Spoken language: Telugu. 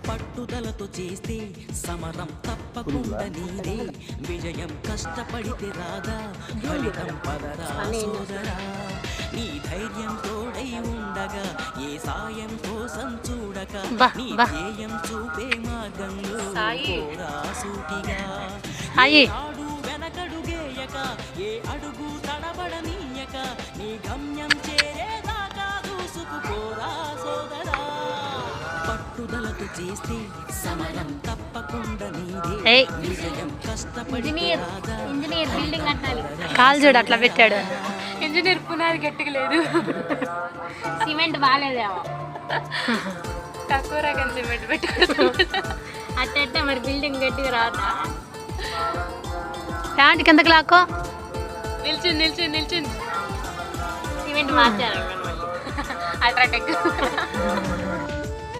పట్టుదలతో చేస్తే సమరం తప్పకుండా నీదే విజయం కష్టపడితే రాదా ఫలితం పదరా సోదరా నీ ధైర్యం తోడై ఉండగా ఏ సాయం కోసం చూడక నీ ధ్యేయం చూపే మార్గంలో పోరా సూటిగా ఆడు వెనకడుగేయక ఏ అడుగు తడబడనీయక నీ గమ్యం చేరేదాకా దూసుకుపోరా సోదరా పట్టుదలతో చేస్తే సమరం తప్పకుండా నీదే విజయం కష్టపడి ఇంజనీర్ బిల్డింగ్ కట్టాలి. కాలు చూడు అట్లా పెట్టాడు. ఇంజనీర్ పునాది గట్టిగా లేదు, సిమెంట్ బాగాలేదేమో, తక్కువ రకం సిమెంట్ పెట్టుకుంటాం అట్ట మరి బిల్డింగ్ గట్టిగా రాదా. ప్యాంట్ కిందకి లాక్కో. నిల్చుంది సిమెంట్ మార్చారు అట్రాటెక్.